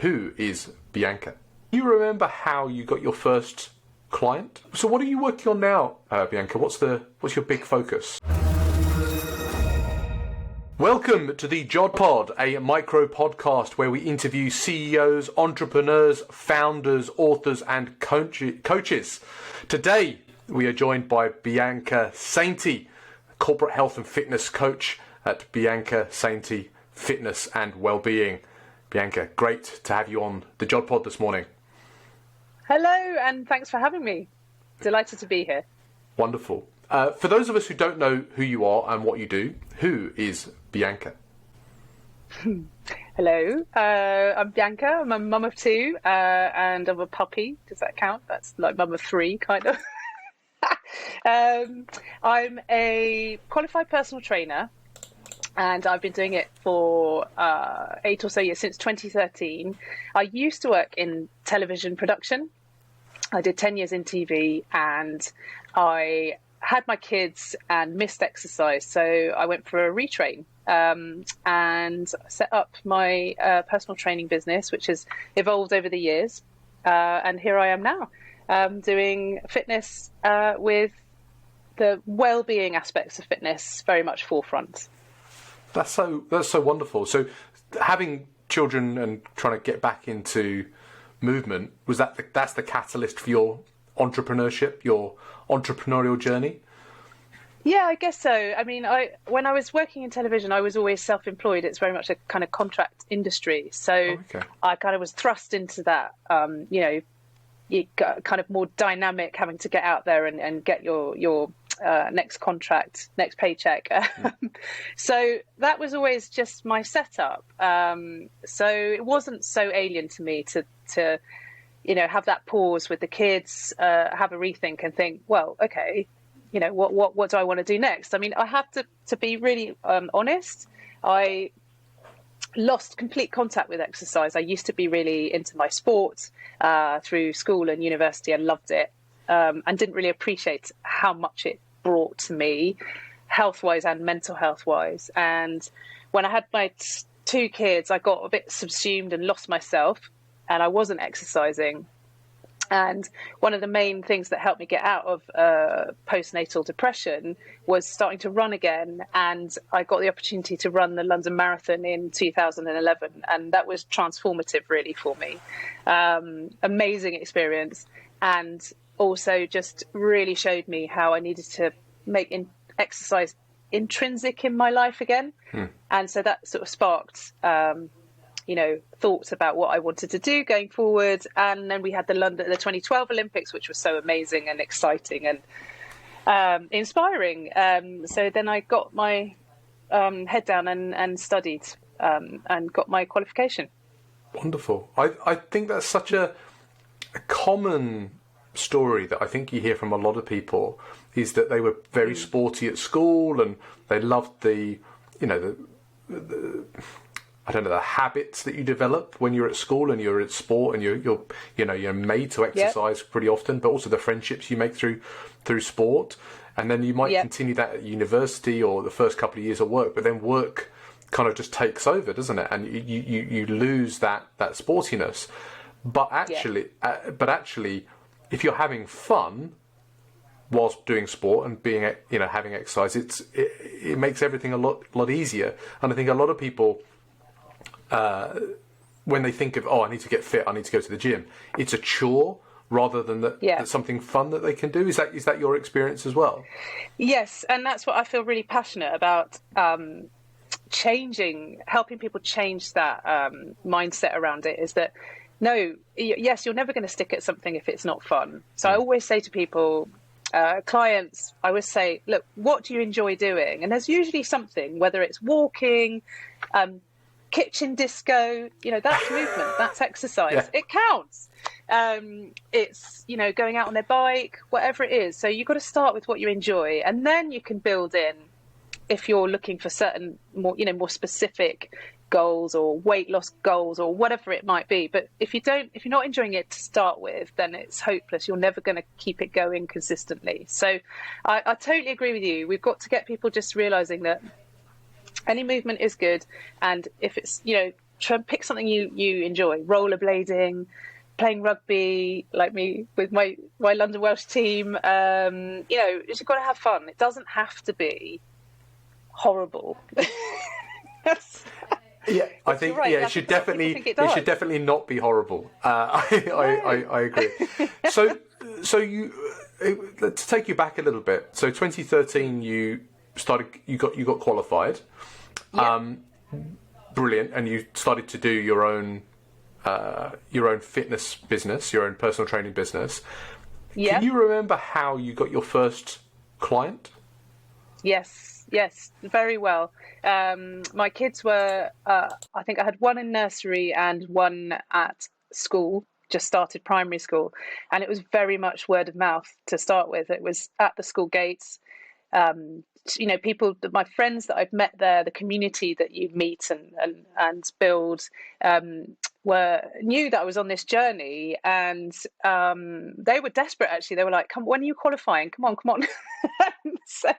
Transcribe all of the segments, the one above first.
who is Bianca? You remember how you got your first client? So what are you working on now, Bianca? What's your big focus? Welcome to the JOD Pod, a micro podcast where we interview CEOs, entrepreneurs, founders, authors, and coaches. Today, we are joined by Bianca Sainty, corporate health and fitness coach at Bianca Sainty Fitness and Wellbeing. Bianca, great to have you on the JOD Pod this morning. Hello, and thanks for having me. Delighted to be here. Wonderful. For those of us who don't know who you are and what you do, who is Bianca? Hello, I'm Bianca. I'm a mum of two, and I'm a puppy. Does that count? That's like mum of three, kind of. I'm a qualified personal trainer, and I've been doing it for 8 or so years, since 2013. I used to work in television production. I did 10 years in TV, and I had my kids and missed exercise, so I went for a retrain and set up my personal training business, which has evolved over the years, and here I am now doing fitness with the well-being aspects of fitness very much forefront. That's so wonderful. So having children and trying to get back into movement, that's the catalyst for your entrepreneurship, your entrepreneurial journey? Yeah, I guess so. I mean, when I was working in television, I was always self-employed. It's very much a kind of contract industry. So I kind of was thrust into that, kind of more dynamic, having to get out there and get your next contract, next paycheck. So that was always just my setup. So it wasn't so alien to me to have that pause with the kids, have a rethink and think, well, okay, what do I want to do next? I mean, I have to be really honest. I lost complete contact with exercise. I used to be really into my sport through school and university. I loved it and didn't really appreciate how much it brought to me, health-wise and mental health-wise. And when I had my two kids, I got a bit subsumed and lost myself, and I wasn't exercising. And one of the main things that helped me get out of postnatal depression was starting to run again. And I got the opportunity to run the London Marathon in 2011. And that was transformative, really, for me. Amazing experience. And also just really showed me how I needed to make exercise intrinsic in my life again. And so that sort of sparked thoughts about what I wanted to do going forward. And then we had the 2012 Olympics, which was so amazing and exciting and inspiring. So then I got my head down and studied and got my qualification. Wonderful. I think that's such a common story that I think you hear from a lot of people, is that they were very sporty at school and they loved the habits that you develop when you're at school and you're at sport and you're made to exercise pretty often, but also the friendships you make through sport. And then you might continue that at university or the first couple of years of work, but then work kind of just takes over, doesn't it? And you lose that sportiness. But actually, if you're having fun whilst doing sport and being, having exercise, it makes everything a lot easier. And I think a lot of people, when they think of, I need to get fit, I need to go to the gym, it's a chore rather than that's something fun that they can do. Is that your experience as well? Yes, and that's what I feel really passionate about, helping people change that mindset around it, is that, yes, you're never going to stick at something if it's not fun. So I always say to people, clients, I always say, look, what do you enjoy doing? And there's usually something, whether it's walking, kitchen disco, that's movement, that's exercise. It counts. It's, going out on their bike, whatever it is. So you've got to start with what you enjoy, and then you can build in if you're looking for certain more specific goals or weight loss goals or whatever it might be. But if you're not enjoying it to start with, then it's hopeless. You're never going to keep it going consistently. So I totally agree with you. We've got to get people just realizing that any movement is good. And if it's, pick something you enjoy. Rollerblading, playing rugby, like me with my London Welsh team. You've got to have fun. It doesn't have to be horrible. Yeah, I think right. It should definitely not be horrible. I agree. So you to take you back a little bit. So 2013, you got qualified. Yeah. Brilliant, and you started to do your own fitness business, your own personal training business. Yeah. Can you remember how you got your first client? Yes, very well. My kids were, I think I had one in nursery and one at school, just started primary school. And it was very much word of mouth to start with. It was at the school gates. People, my friends that I've met there, the community that you meet and build, knew that I was on this journey, and they were desperate. Actually, they were like, "Come, when are you qualifying? Come on!" So,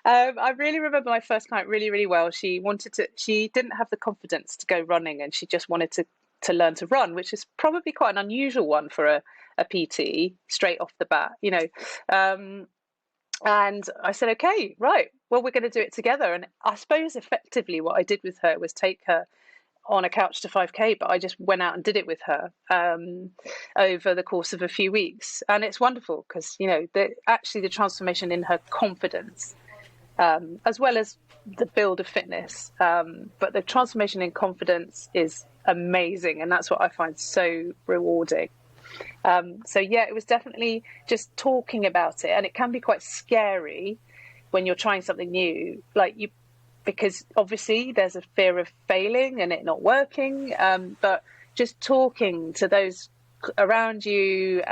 I really remember my first client really, really well. She didn't have the confidence to go running, and she just wanted to learn to run, which is probably quite an unusual one for a PT straight off the bat, And I said, okay, right, well, we're going to do it together. And I suppose effectively what I did with her was take her on a couch to 5K, but I just went out and did it with her over the course of a few weeks. And it's wonderful because, the transformation in her confidence, as well as the build of fitness, but the transformation in confidence is amazing. And that's what I find so rewarding. It was definitely just talking about it, and it can be quite scary when you're trying something new, because obviously there's a fear of failing and it not working. But just talking to those around you,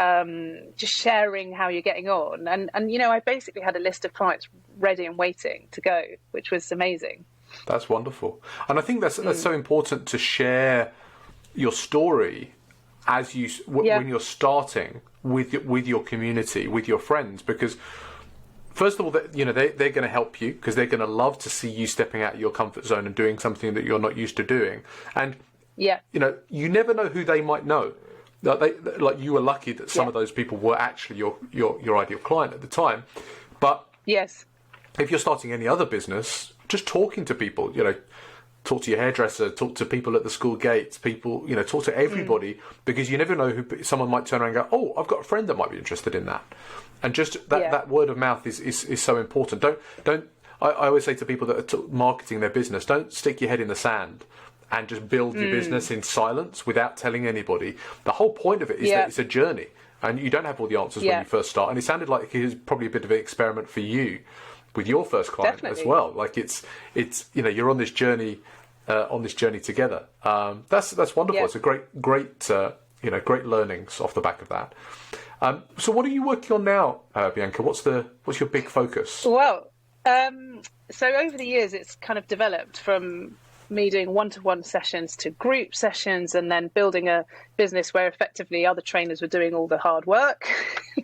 just sharing how you're getting on, and I basically had a list of clients ready and waiting to go, which was amazing. That's wonderful, and I think that's so important to share your story as when you're starting with your community, with your friends, because first of all, they're going to help you because they're going to love to see you stepping out of your comfort zone and doing something that you're not used to doing. And you never know who they might know. Like you were lucky that some of those people were actually your ideal client at the time. But yes, if you're starting any other business, just talking to people, talk to your hairdresser, talk to people at the school gates, talk to everybody, because you never know who someone might turn around and go, oh, I've got a friend that might be interested in that. And just that word of mouth is so important. I always say to people that are marketing their business, don't stick your head in the sand and just build your business in silence without telling anybody. The whole point of it is that it's a journey, and you don't have all the answers when you first start. And it sounded like it was probably a bit of an experiment for you with your first client as well. Like it's you're on this journey together. That's wonderful. It's a great learnings off the back of that. So what are you working on now, Bianca? What's your big focus? Well, so over the years it's kind of developed from me doing one-to-one sessions to group sessions, and then building a business where effectively other trainers were doing all the hard work.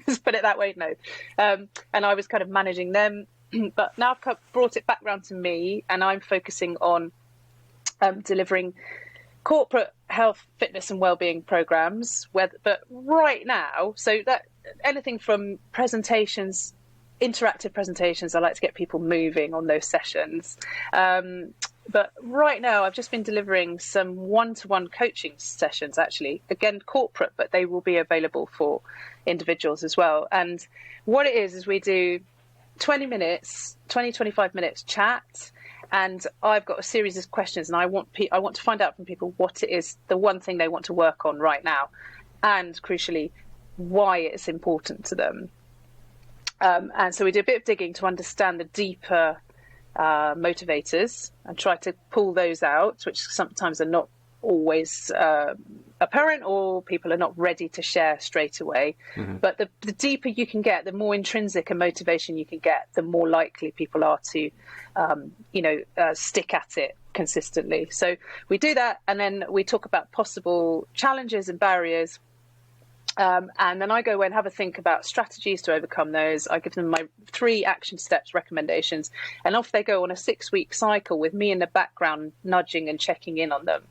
Let's put it that way. No, and I was kind of managing them. But now I've brought it back round to me, and I'm focusing on delivering corporate health, fitness and wellbeing programs. But right now, so that anything from presentations, interactive presentations, I like to get people moving on those sessions. But right now, I've just been delivering some one-to-one coaching sessions, actually, again, corporate, but they will be available for individuals as well. And what it is we do 25 minutes chat, and I've got a series of questions, and I want to find out from people what it is, the one thing they want to work on right now, and crucially, why it's important to them. And so we do a bit of digging to understand the deeper motivators and try to pull those out, which sometimes are not always apparent, or people are not ready to share straight away. But the deeper you can get, the more intrinsic a motivation you can get, the more likely people are to stick at it consistently. So we do that, and then we talk about possible challenges and barriers, and then I go away and have a think about strategies to overcome those. I give them my 3 action steps recommendations, and off they go on a 6-week cycle with me in the background nudging and checking in on them.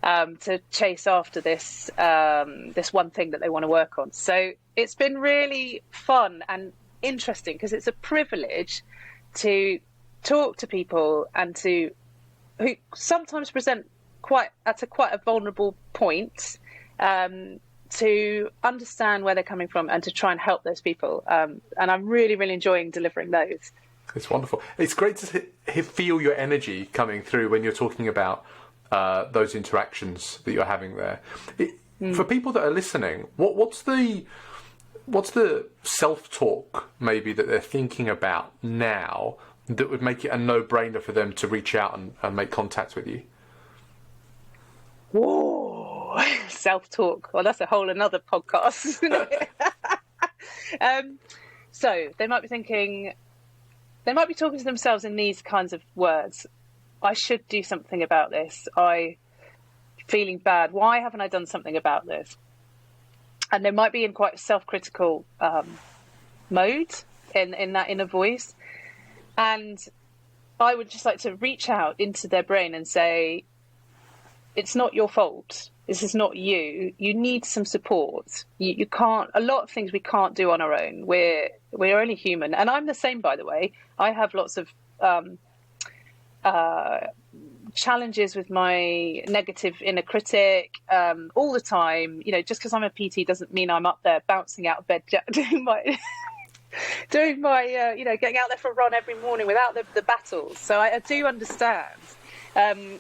to chase after this this one thing that they want to work on. So it's been really fun and interesting because it's a privilege to talk to people and who sometimes present quite a vulnerable point, to understand where they're coming from and to try and help those people. And I'm really, really enjoying delivering those. It's wonderful. It's great to feel your energy coming through when you're talking about those interactions that you're having there. For people that are listening, what's the self-talk maybe that they're thinking about now that would make it a no-brainer for them to reach out and make contact with you? Whoa, self-talk. Well, that's a whole another podcast, isn't it? So they might be thinking, they might be talking to themselves in these kinds of words. I should do something about this. I'm feeling bad. Why haven't I done something about this? And they might be in quite self-critical mode in that inner voice. And I would just like to reach out into their brain and say, it's not your fault. This is not you. You need some support. You can't, a lot of things we can't do on our own. We're only human. And I'm the same, by the way. I have lots of challenges with my negative inner critic all the time. You know, just because I'm a PT doesn't mean I'm up there bouncing out of bed doing my getting out there for a run every morning without the battles. So I do understand.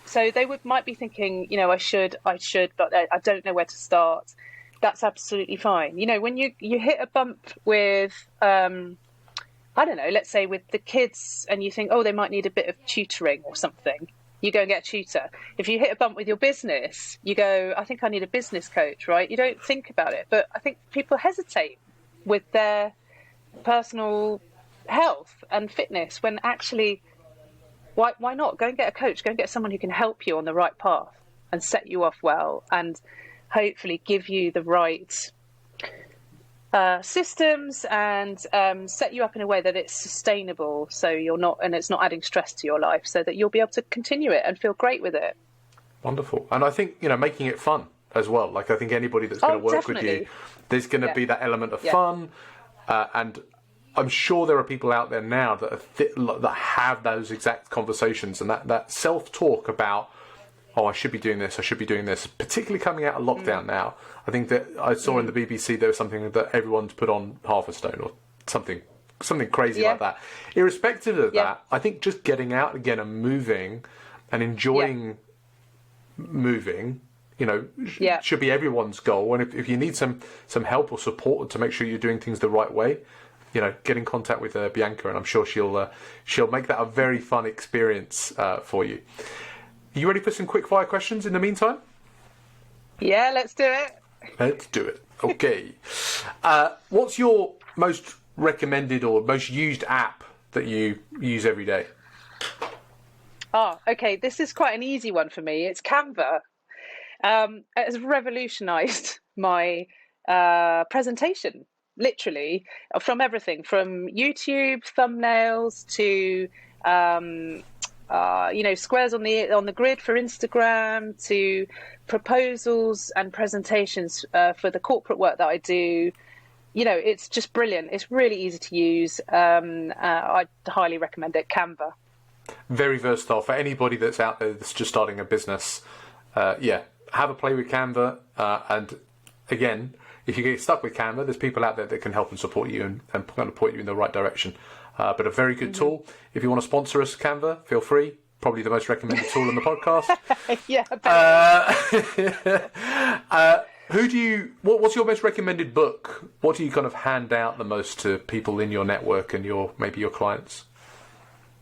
So they might be thinking, you know, I should, but I don't know where to start. That's absolutely fine. You know, when you hit a bump with, I don't know, let's say with the kids, and you think, oh, they might need a bit of tutoring or something, you go and get a tutor. If you hit a bump with your business, you go, I think I need a business coach, right? You don't think about it. But I think people hesitate with their personal health and fitness when actually, why not? Go and get a coach. Go and get someone who can help you on the right path and set you off well and hopefully give you the right systems and set you up in a way that it's sustainable, so you're not, and it's not adding stress to your life, so that you'll be able to continue it and feel great with it. Wonderful. And I think, you know, making it fun as well. Like, I think anybody that's going to work definitely. with you, there's going to be that element of fun, and I'm sure there are people out there now that that have those exact conversations and that self-talk about, oh, I should be doing this, particularly coming out of lockdown now. I think that I saw in the BBC there was something that everyone's put on half a stone or something crazy like that. Irrespective of that, I think just getting out again and moving and enjoying moving, you know, should be everyone's goal. And if you need some help or support to make sure you're doing things the right way, you know, get in contact with Bianca, and I'm sure she'll make that a very fun experience for you. Are you ready for some quick fire questions in the meantime? Yeah, let's do it. Let's do it. Okay. What's your most recommended or most used app that you use every day? Oh, okay. This is quite an easy one for me. It's Canva. It has revolutionized my presentation, literally, from everything from YouTube thumbnails to squares on the grid for Instagram to proposals and presentations for the corporate work that I do. You know, it's just brilliant. It's really easy to use. I'd highly recommend it. Canva. Very versatile for anybody that's out there that's just starting a business. Have a play with Canva. And again, if you get stuck with Canva, there's people out there that can help and support you and kind of point you in the right direction. But a very good tool. If you want to sponsor us, Canva, feel free. Probably the most recommended tool on the podcast. What's your most recommended book? What do you kind of hand out the most to people in your network and maybe your clients?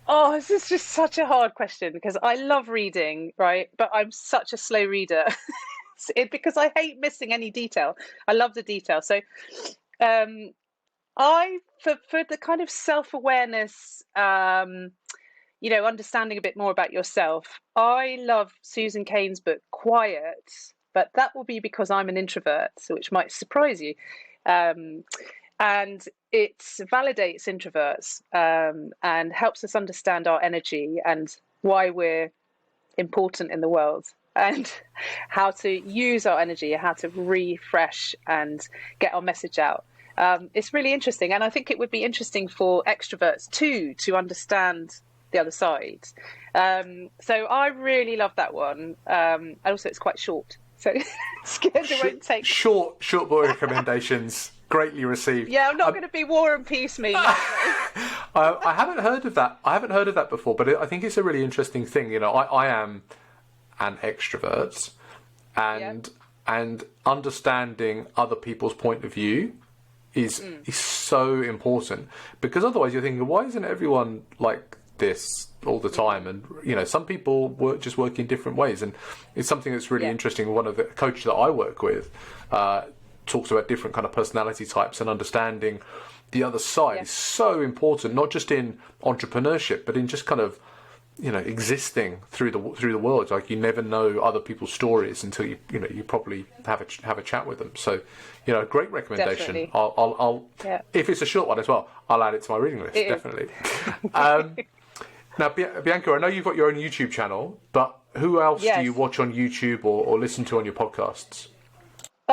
Oh, this is just such a hard question because I love reading, right? But I'm such a slow reader because I hate missing any detail. I love the detail. So for the kind of self-awareness, understanding a bit more about yourself, I love Susan Cain's book, Quiet, but that will be because I'm an introvert, so which might surprise you. And it validates introverts and helps us understand our energy and why we're important in the world. and how to use our energy, how to refresh and get our message out. It's really interesting. And I think it would be interesting for extroverts too, to understand the other side. So I really love that one. And also it's quite short. So it won't take... Short book recommendations, greatly received. Yeah, I'm not going to be War and Peace me. I haven't heard of that. I haven't heard of that before, but I think it's a really interesting thing. You know, I am an extrovert, and understanding other people's point of view is so important, because otherwise you're thinking, why isn't everyone like this all the time? And you know, some people work in different ways, and it's something that's really interesting. One of the coaches that I work with talks about different kind of personality types, and understanding the other side is so important, not just in entrepreneurship, but in just kind of, you know, existing through the world. Like, you never know other people's stories until you probably have a chat with them. So, you know, great recommendation. Definitely. I'll if it's a short one as well, I'll add it to my reading list. Definitely. Now, Bianca, I know you've got your own YouTube channel, but who else do you watch on YouTube or listen to on your podcasts?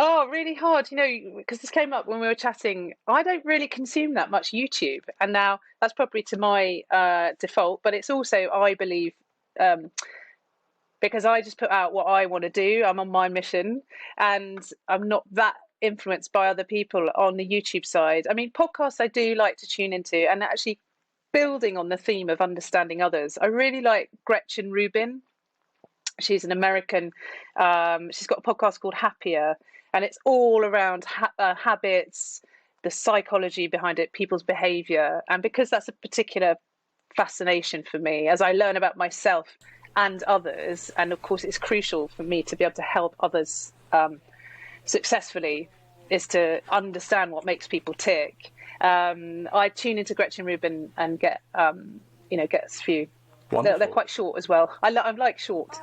Oh, really hard, you know, because this came up when we were chatting. I don't really consume that much YouTube, and now that's probably to my default, but it's also, I believe, because I just put out what I want to do. I'm on my mission, and I'm not that influenced by other people on the YouTube side. I mean, podcasts I do like to tune into, and actually building on the theme of understanding others. I really like Gretchen Rubin. She's an American. She's got a podcast called Happier, and it's all around habits, the psychology behind it, people's behavior. And because that's a particular fascination for me, as I learn about myself and others, and of course it's crucial for me to be able to help others successfully, is to understand what makes people tick. I tune into Gretchen Rubin and get a few. They're quite short as well. I like short.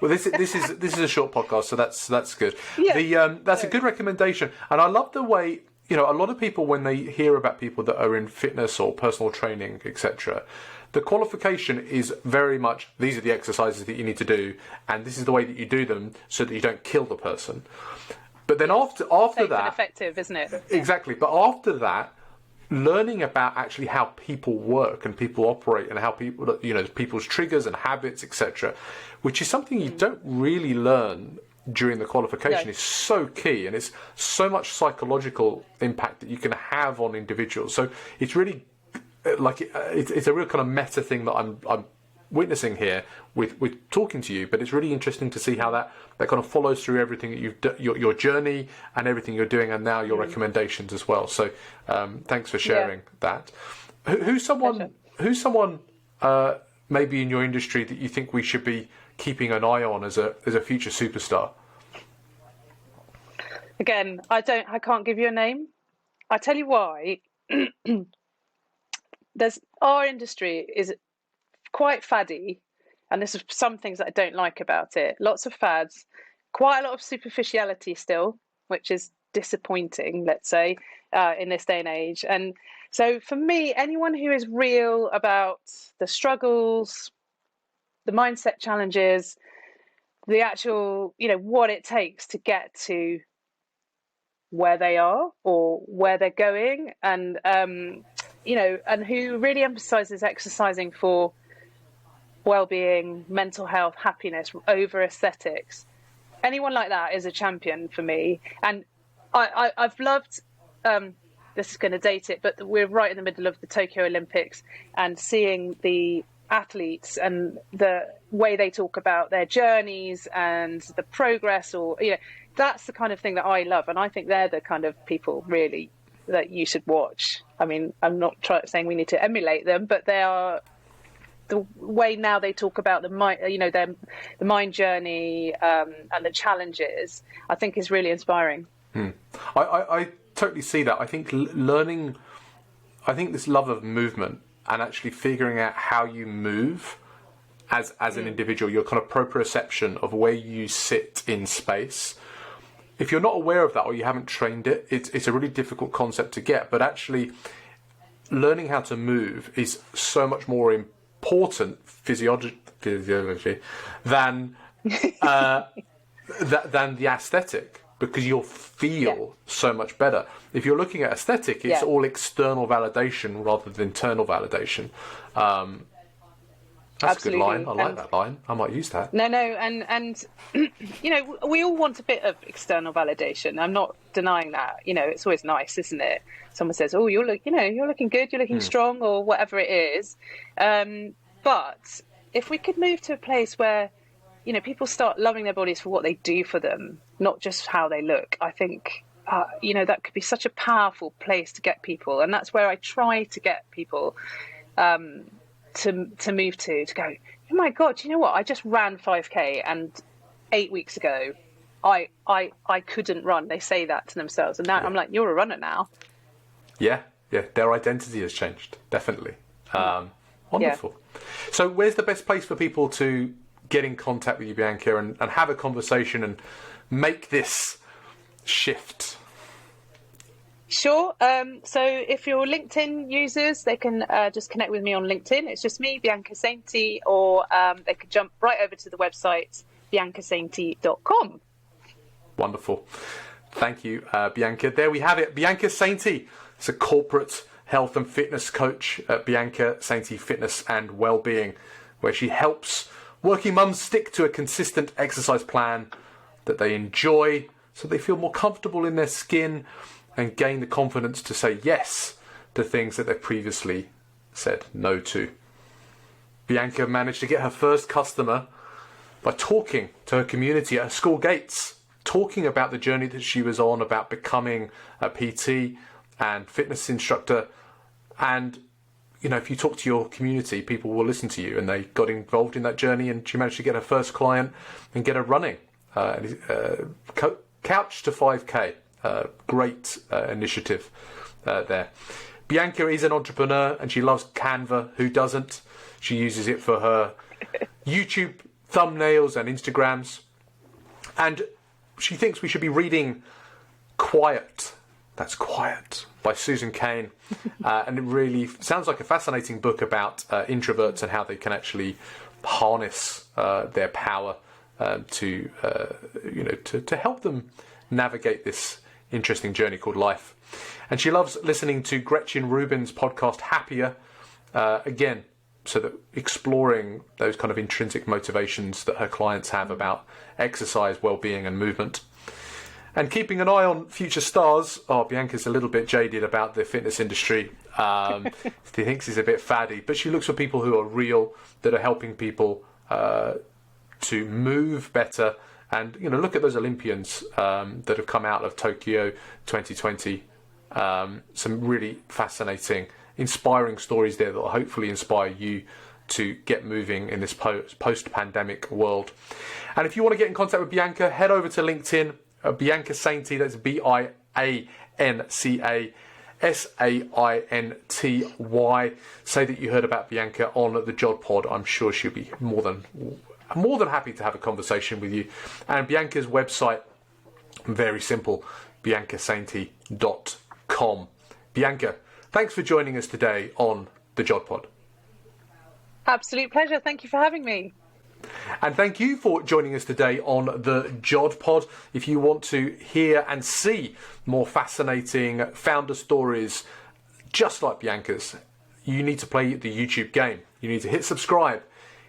Well, this is a short podcast, so that's good. Yeah. That's a good recommendation, and I love the way, you know, a lot of people, when they hear about people that are in fitness or personal training, etc., the qualification is very much, these are the exercises that you need to do, and this is the way that you do them so that you don't kill the person. But then after that, effective, isn't it? Exactly. But after that, learning about actually how people work and people operate, and how people, you know, people's triggers and habits, etc., which is something you don't really learn during the qualification, is so key, and it's so much psychological impact that you can have on individuals. So it's really like it's a real kind of meta thing that I'm witnessing here with talking to you, but it's really interesting to see how that kind of follows through everything that you've your journey and everything you're doing, and now your recommendations as well. So thanks for sharing that. Who's someone maybe in your industry that you think we should be keeping an eye on as a future superstar? Again, I can't give you a name. I tell you why. Our industry is quite faddy, and there's some things that I don't like about it. Lots of fads, quite a lot of superficiality still, which is disappointing, let's say, in this day and age. And so for me, anyone who is real about the struggles, the mindset challenges, the actual, you know, what it takes to get to where they are or where they're going, and you know, and who really emphasizes exercising for well-being, mental health, happiness over aesthetics. Anyone like that is a champion for me. And I've loved, this is going to date it, but we're right in the middle of the Tokyo Olympics, and seeing the athletes and the way they talk about their journeys and the progress, or, you know, that's the kind of thing that I love. And I think they're the kind of people really that you should watch. I mean, I'm not saying we need to emulate them, but they are, the way now they talk about the mind, you know, the mind journey and the challenges, I think is really inspiring. I totally see that. I think learning, I think this love of movement and actually figuring out how you move as an individual, your kind of proprioception of where you sit in space. If you're not aware of that, or you haven't trained it, it's a really difficult concept to get. But actually, learning how to move is so much more important physiology than than the aesthetic, because you'll feel so much better. If you're looking at aesthetic, it's all external validation rather than internal validation. That's Absolutely. A good line. I like that line. I might use that. No, and you know, we all want a bit of external validation. I'm not denying that. You know, it's always nice, isn't it? Someone says, "Oh, you're looking good. You're looking strong," or whatever it is. But if we could move to a place where, you know, people start loving their bodies for what they do for them, not just how they look, I think, you know, that could be such a powerful place to get people. And that's where I try to get people to move to go, oh my God, you know what? I just ran 5K and 8 weeks ago, I couldn't run. They say that to themselves. And now I'm like, you're a runner now. Yeah. Their identity has changed. Definitely. Wonderful. Yeah. So where's the best place for people to get in contact with you, Bianca, and have a conversation and make this shift? Sure. So if you're LinkedIn users, they can just connect with me on LinkedIn. It's just me, Bianca Sainty, or they could jump right over to the website, biancasainty.com. Wonderful. Thank you, Bianca. There we have it. Bianca Sainty is a corporate health and fitness coach at Bianca Sainty Fitness and Wellbeing, where she helps working mums stick to a consistent exercise plan that they enjoy so they feel more comfortable in their skin and gain the confidence to say yes to things that they previously said no to. Bianca managed to get her first customer by talking to her community at her school gates, talking about the journey that she was on, about becoming a PT and fitness instructor. And, you know, if you talk to your community, people will listen to you, and they got involved in that journey, and she managed to get her first client and get her running. Couch to 5K. Great initiative there. Bianca is an entrepreneur and she loves Canva. Who doesn't? She uses it for her YouTube thumbnails and Instagrams. And she thinks we should be reading Quiet. That's Quiet by Susan Cain. And it really sounds like a fascinating book about introverts and how they can actually harness their power to help them navigate this interesting journey called life. And she loves listening to Gretchen Rubin's podcast Happier, again, so that exploring those kind of intrinsic motivations that her clients have about exercise, well-being and movement. And keeping an eye on future stars. Bianca's a little bit jaded about the fitness industry. She thinks he's a bit faddy, but she looks for people who are real, that are helping people to move better. And, you know, look at those Olympians that have come out of Tokyo 2020. Some really fascinating, inspiring stories there that will hopefully inspire you to get moving in this post-pandemic world. And if you want to get in contact with Bianca, head over to LinkedIn, Bianca Sainty, that's Bianca Sainty. Say that you heard about Bianca on the JOD Pod. I'm sure she'll be more than happy to have a conversation with you. And Bianca's website, very simple, biancasainty.com. Bianca, thanks for joining us today on the JOD Pod. Absolute pleasure. Thank you for having me. And thank you for joining us today on the JOD Pod. If you want to hear and see more fascinating founder stories just like Bianca's, you need to play the YouTube game. You need to hit subscribe,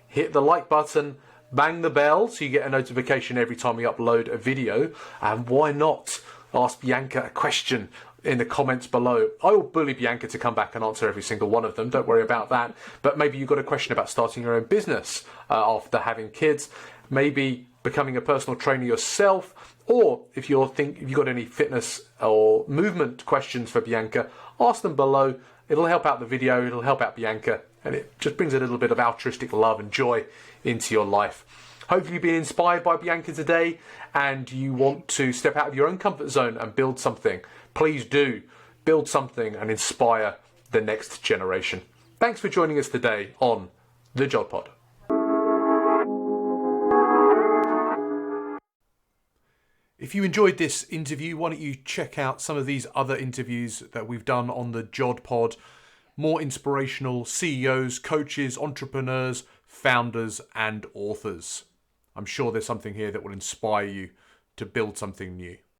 hit the like button, bang the bell so you get a notification every time we upload a video. And why not ask Bianca a question in the comments below? I will bully Bianca to come back and answer every single one of them. Don't worry about that. But maybe you've got a question about starting your own business after having kids, maybe becoming a personal trainer yourself, or if you've got any fitness or movement questions for Bianca, ask them below. It'll help out the video, it'll help out Bianca, and it just brings a little bit of altruistic love and joy into your life. Hopefully you've been inspired by Bianca today and you want to step out of your own comfort zone and build something. Please do build something and inspire the next generation. Thanks for joining us today on the JOD Pod. If you enjoyed this interview, why don't you check out some of these other interviews that we've done on the JOD Pod. More inspirational CEOs, coaches, entrepreneurs, founders and authors. I'm sure there's something here that will inspire you to build something new.